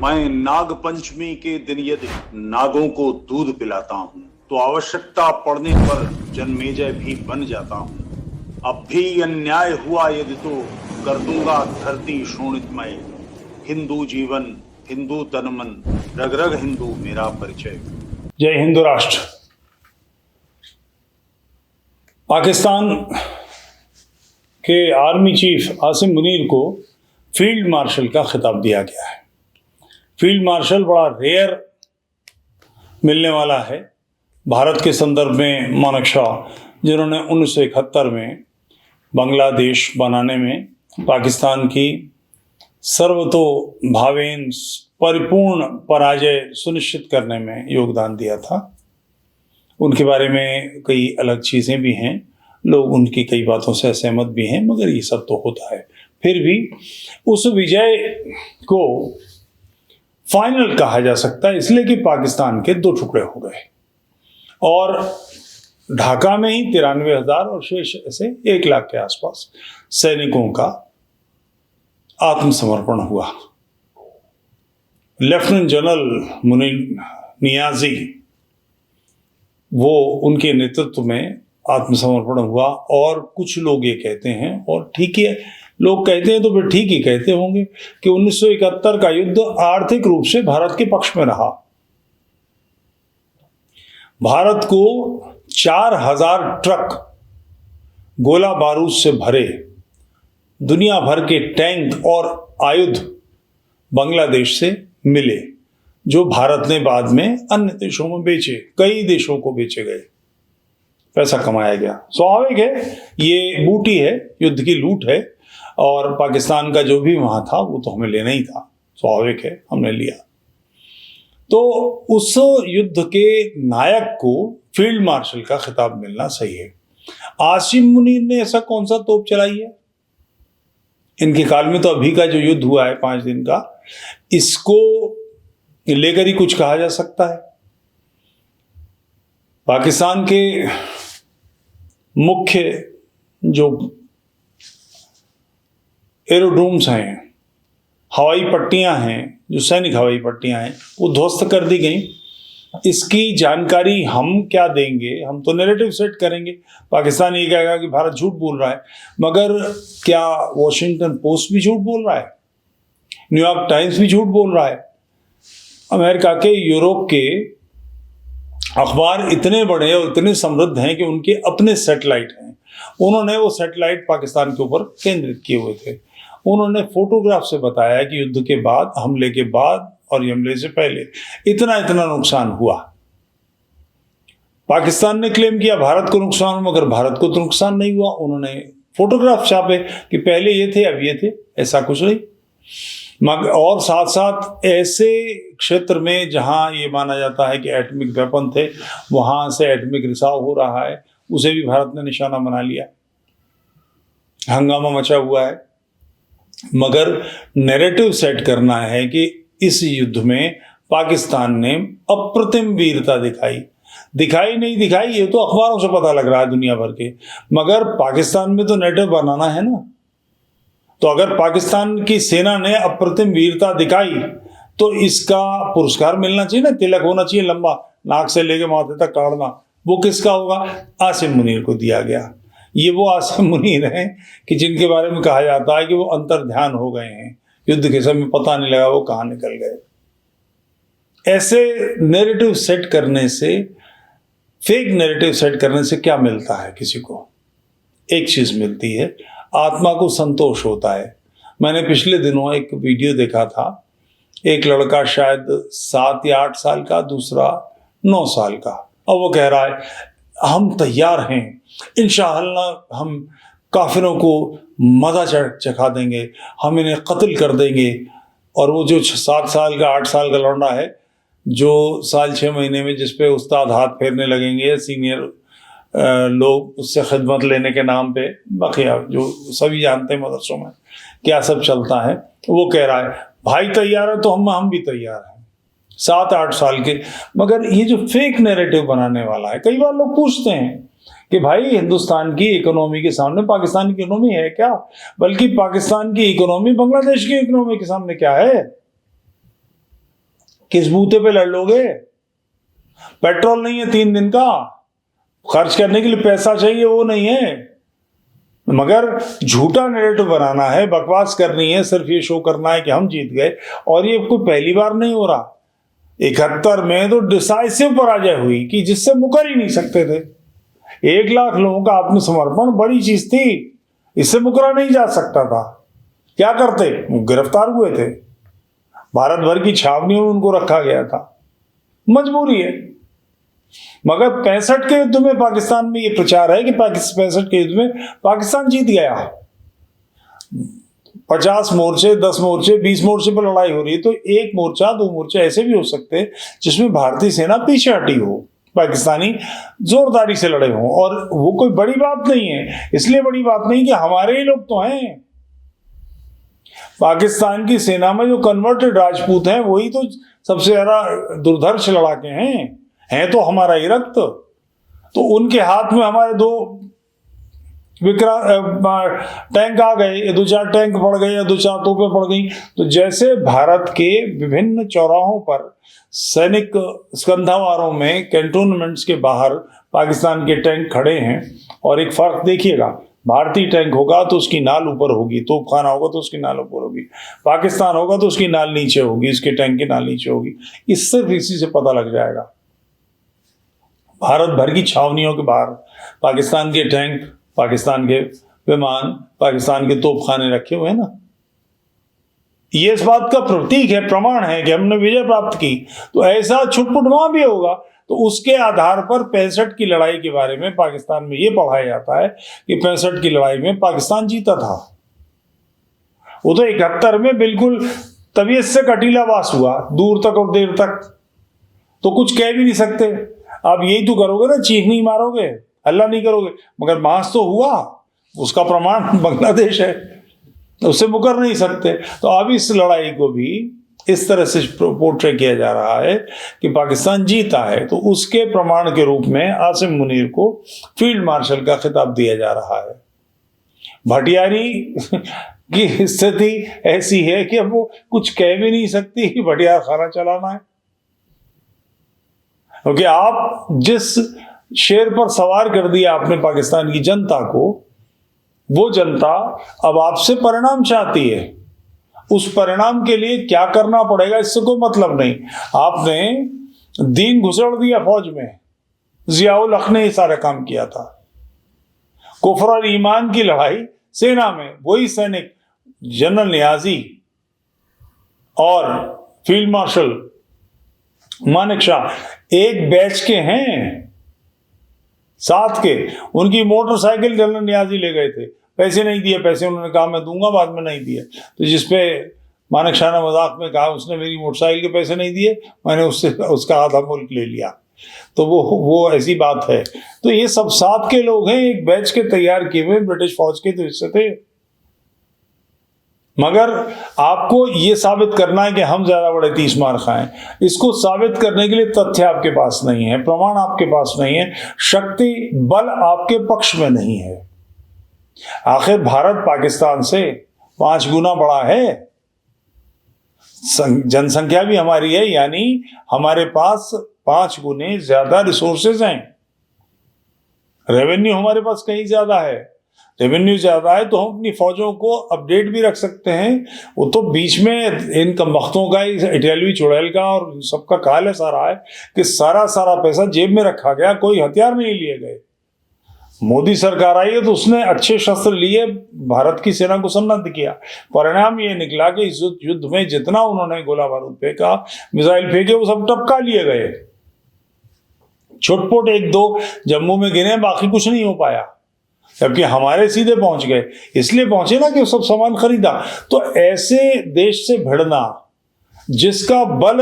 मैं नाग पंचमी के दिन यदि नागों को दूध पिलाता हूँ तो आवश्यकता पड़ने पर जन्मेजय भी बन जाता हूँ। अब भी अन्याय हुआ यदि तो कर दूंगा धरती शोणितमय। हिंदू जीवन, हिंदू तन मन, रग रग हिंदू मेरा परिचय। जय हिंदू राष्ट्र। पाकिस्तान के आर्मी चीफ आसिम मुनीर को फील्ड मार्शल का खिताब दिया गया है। फील्ड मार्शल बड़ा रेयर मिलने वाला है भारत के संदर्भ में। मानेक शॉ, जिन्होंने 1971 में बांग्लादेश बनाने में पाकिस्तान की सर्वतोभावेन परिपूर्ण पराजय सुनिश्चित करने में योगदान दिया था, उनके बारे में कई अलग चीज़ें भी हैं। लोग उनकी कई बातों से असहमत भी हैं, मगर ये सब तो होता है। फिर भी उस विजय को फाइनल कहा जा सकता है, इसलिए कि पाकिस्तान के 2 टुकड़े हो गए और ढाका में ही 93,000 और शेष ऐसे 1 लाख के आसपास सैनिकों का आत्मसमर्पण हुआ। लेफ्टिनेंट जनरल मुनीर नियाजी, वो उनके नेतृत्व में आत्मसमर्पण हुआ। और कुछ लोग ये कहते हैं, और ठीक है, लोग कहते हैं तो फिर ठीक ही कहते होंगे, कि 1971 का युद्ध आर्थिक रूप से भारत के पक्ष में रहा। भारत को 4,000 ट्रक गोला बारूद से भरे दुनिया भर के टैंक और आयुध बांग्लादेश से मिले, जो भारत ने बाद में अन्य देशों में बेचे, कई देशों को बेचे गए, पैसा कमाया गया। स्वाभाविक है, ये बूटी है, युद्ध की लूट है, और पाकिस्तान का जो भी वहां था वो तो हमें लेना ही था, स्वाभाविक है, हमने लिया। तो उस युद्ध के नायक को फील्ड मार्शल का खिताब मिलना सही है। आसिम मुनीर ने ऐसा कौन सा तोप चलाई है इनके काल में? तो अभी का जो युद्ध हुआ है 5 दिन का, इसको लेकर ही कुछ कहा जा सकता है। पाकिस्तान के मुख्य जो एरोड्रोम्स हैं, हवाई पट्टियां हैं, जो सैनिक हवाई पट्टियां हैं, वो ध्वस्त कर दी गई। इसकी जानकारी हम क्या देंगे? हम तो नैरेटिव सेट करेंगे। पाकिस्तान ये कहेगा कि भारत झूठ बोल रहा है, मगर क्या वॉशिंगटन पोस्ट भी झूठ बोल रहा है? न्यूयॉर्क टाइम्स भी झूठ बोल रहा है? अमेरिका के, यूरोप के अखबार इतने बड़े और इतने समृद्ध हैं कि उनके अपने सैटेलाइट हैं। उन्होंने वो सैटेलाइट पाकिस्तान के ऊपर केंद्रित किए हुए थे। उन्होंने फोटोग्राफ से बताया कि युद्ध के बाद, हमले के बाद और हमले से पहले इतना इतना नुकसान हुआ। पाकिस्तान ने क्लेम किया भारत को नुकसान, मगर भारत को तो नुकसान नहीं हुआ। उन्होंने फोटोग्राफ छापे कि पहले ये थे, अब ये थे, ऐसा कुछ नहीं। मगर और साथ साथ ऐसे क्षेत्र में जहां ये माना जाता है कि एटॉमिक वेपन थे, वहां से एटॉमिक रिसाव हो रहा है, उसे भी भारत ने निशाना बना लिया, हंगामा मचा हुआ है। मगर नैरेटिव सेट करना है कि इस युद्ध में पाकिस्तान ने अप्रतिम वीरता दिखाई नहीं दिखाई, ये तो अखबारों से पता लग रहा है दुनिया भर के, मगर पाकिस्तान में तो नैरेटिव बनाना है ना। तो अगर पाकिस्तान की सेना ने अप्रतिम वीरता दिखाई तो इसका पुरस्कार मिलना चाहिए ना, तिलक होना चाहिए लंबा, नाक से लेके माथे तक काटना। वो किसका होगा? आसिम मुनीर को दिया गया। ये वो आसिम मुनीर हैं कि जिनके बारे में कहा जाता है कि वो अंतर्ध्यान हो गए हैं, युद्ध के समय पता नहीं लगा वो कहाँ निकल गए। ऐसे नैरेटिव सेट करने से, फेक नैरेटिव सेट करने से क्या मिलता है किसी को? एक चीज मिलती है, आत्मा को संतोष होता है। मैंने पिछले दिनों एक वीडियो देखा था, एक लड़का शायद 7 या 8 साल का, दूसरा 9 साल का, और वो कह रहा है हम तैयार हैं, इंशाअल्लाह हम काफिरों को मजा चखा देंगे, हम इन्हें कत्ल कर देंगे। और वो जो 7 साल का, 8 साल का लौंडा है, जो साल 6 महीने में जिस पे उस्ताद हाथ फेरने लगेंगे, सीनियर लोग उससे खिदमत लेने के नाम पे, बखिया जो सभी जानते हैं मदरसों में क्या सब चलता है, वो कह रहा है भाई तैयार है तो हम भी तैयार हैं, 7-8 साल के। मगर ये जो फेक नैरेटिव बनाने वाला है, कई बार लोग पूछते हैं कि भाई हिंदुस्तान की इकोनॉमी के सामने पाकिस्तान की इकोनॉमी है क्या? बल्कि पाकिस्तान की इकोनॉमी बांग्लादेश की इकोनॉमी के सामने क्या है? किस बूते पे लड़ लोगे? पेट्रोल नहीं है 3 दिन का, खर्च करने के लिए पैसा चाहिए, वो नहीं है। मगर झूठा नैरेटिव बनाना है, बकवास करनी है, सिर्फ ये शो करना है कि हम जीत गए। और ये कोई पहली बार नहीं हो रहा। 71 में तो डिसाइसिव पराजय हुई कि जिससे मुकर ही नहीं सकते थे। 1 लाख लोगों का आत्मसमर्पण बड़ी चीज थी, इससे मुकरा नहीं जा सकता था। क्या करते? गिरफ्तार हुए थे, भारत भर की छावनियों में उनको रखा गया था, मजबूरी है। मगर 65 के युद्ध में पाकिस्तान में ये प्रचार है कि 65 के युद्ध में पाकिस्तान जीत गया। 50 मोर्चे, 10 मोर्चे, 20 मोर्चे पर लड़ाई हो रही है, तो 1 मोर्चा 2 मोर्चे ऐसे भी हो सकते हैं जिसमें भारतीय सेना पीछे हटी हो, पाकिस्तानी जोरदारी से लड़े हों, और वो कोई बड़ी बात नहीं है। इसलिए बड़ी बात नहीं कि हमारे ही लोग तो हैं। पाकिस्तान की सेना में जो कन्वर्टेड राजपूत हैं वही तो सबसे ज्यादा दुर्धर्ष लड़ाके हैं तो हमारा ही रक्त। तो उनके हाथ में हमारे 2 टैंक आ गए, या 2-4 टैंक पड़ गए, या 2-4 तोपें पड़ गई। तो जैसे भारत के विभिन्न चौराहों पर सैनिक स्कंधावारों में, कैंटोनमेंट्स के बाहर पाकिस्तान के टैंक खड़े हैं, और एक फर्क देखिएगा, भारतीय टैंक होगा तो उसकी नाल ऊपर होगी, तोपखाना होगा तो उसकी नाल ऊपर होगी, पाकिस्तान होगा तो उसकी नाल नीचे होगी, इसके टैंक की नाल नीचे होगी। इससे इसी से पता लग जाएगा। भारत भर की छावनियों के बाहर पाकिस्तान के टैंक, पाकिस्तान के विमान, पाकिस्तान के तोपखाने रखे हुए हैं ना। ये इस बात का प्रतीक है, प्रमाण है कि हमने विजय प्राप्त की। तो ऐसा छुटपुट वहां भी होगा। तो उसके आधार पर 65 की लड़ाई के बारे में पाकिस्तान में यह पढ़ाया जाता है कि 65 की लड़ाई में पाकिस्तान जीता था। वो तो 71 में बिल्कुल तबीयत से कटीलावास हुआ, दूर तक और देर तक, तो कुछ कह भी नहीं सकते। आप यही तो करोगे ना, चीख नहीं मारोगे, हल्ला नहीं करोगे, मगर मांस तो हुआ, उसका प्रमाण बांग्लादेश है, उससे मुकर नहीं सकते। तो अब इस लड़ाई को भी इस तरह से पोर्ट्रे किया जा रहा है कि पाकिस्तान जीता है, तो उसके प्रमाण के रूप में आसिम मुनीर को फील्ड मार्शल का खिताब दिया जा रहा है। भटियारी की स्थिति ऐसी है कि अब वो कुछ कह भी नहीं सकती कि भटियार खाना चलाना है, क्योंकि आप जिस शेर पर सवार कर दिया आपने पाकिस्तान की जनता को, वो जनता अब आपसे परिणाम चाहती है। उस परिणाम के लिए क्या करना पड़ेगा इससे कोई मतलब नहीं। आपने दीन घुसड़ दिया फौज में, जियाउल हक ने ये सारा काम किया था। कुफ्र और ईमान की लड़ाई सेना में वही सैनिक जनरल नियाजी और फील्ड मार्शल मानेक शाह एक बैच के हैं, साथ के। उनकी मोटरसाइकिल जनरल नियाजी ले गए थे, पैसे नहीं दिए, पैसे उन्होंने कहा मैं दूंगा, बाद में नहीं दिए। तो जिसपे मानेक शाह ने मजाक में कहा उसने मेरी मोटरसाइकिल के पैसे नहीं दिए, मैंने उससे उसका आधा मुल्क ले लिया। तो वो ऐसी बात है। तो ये सब साथ के लोग हैं, एक बैच के तैयार किए हुए ब्रिटिश फौज के तो हिस्से थे। मगर आपको ये साबित करना है कि हम ज्यादा बड़े 30 मार खाएं, इसको साबित करने के लिए तथ्य आपके पास नहीं है, प्रमाण आपके पास नहीं है, शक्ति बल आपके पक्ष में नहीं है। आखिर भारत पाकिस्तान से 5 गुना बड़ा है, जनसंख्या भी हमारी है, यानी हमारे पास 5 गुने ज्यादा रिसोर्सेज हैं। रेवेन्यू हमारे पास कहीं ज्यादा है, रेवेन्यू ज्यादा है तो हम अपनी फौजों को अपडेट भी रख सकते हैं। वो तो बीच में इन कमबख्तों का, इटालवी चुड़ैल का और सबका काल ऐसा रहा है कि सारा पैसा जेब में रखा गया, कोई हथियार नहीं लिए गए। मोदी सरकार आई है तो उसने अच्छे शस्त्र लिए, भारत की सेना को सन्नद्ध किया। परिणाम ये निकला कि इस युद्ध में जितना उन्होंने गोला बारूद फेंका, मिसाइल फेंके, वो सब टपका लिए गए। छुटपुट 1-2 जम्मू में गिने, बाकी कुछ नहीं हो पाया, जबकि हमारे सीधे पहुंच गए। इसलिए पहुंचे ना कि वो सब सामान खरीदा। तो ऐसे देश से भिड़ना जिसका बल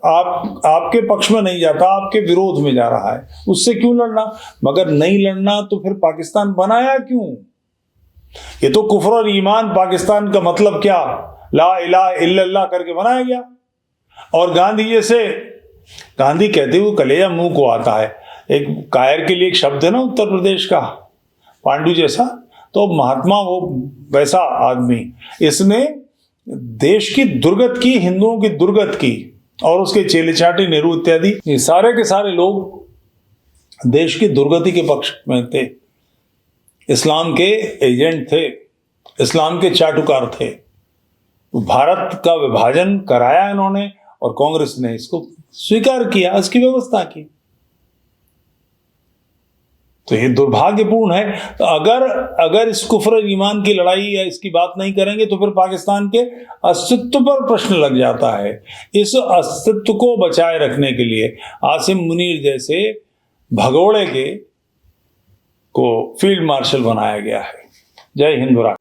आपके पक्ष में नहीं जाता, आपके विरोध में जा रहा है, उससे क्यों लड़ना? मगर नहीं लड़ना तो फिर पाकिस्तान बनाया क्यों? ये तो कुफ्र और ईमान पाकिस्तान का मतलब क्या, ला इलाहा इल्लल्लाह करके बनाया गया। और गांधी जैसे, गांधी कहते हुए कलेजा मुंह को आता है। एक कायर के लिए एक शब्द है ना उत्तर प्रदेश का, पांडु जैसा, तो महात्मा वो वैसा आदमी। इसने देश की दुर्गत की, हिंदुओं की दुर्गत की, और उसके चेले चाटे नेहरू इत्यादि, ये सारे के सारे लोग देश की दुर्गति के पक्ष में थे, इस्लाम के एजेंट थे, इस्लाम के चाटुकार थे। भारत का विभाजन कराया इन्होंने और कांग्रेस ने इसको स्वीकार किया, इसकी व्यवस्था की। तो ये दुर्भाग्यपूर्ण है। तो अगर इस कुफ्र ईमान की लड़ाई या इसकी बात नहीं करेंगे तो फिर पाकिस्तान के अस्तित्व पर प्रश्न लग जाता है। इस अस्तित्व को बचाए रखने के लिए आसिम मुनीर जैसे भगोड़े को फील्ड मार्शल बनाया गया है। जय हिंद।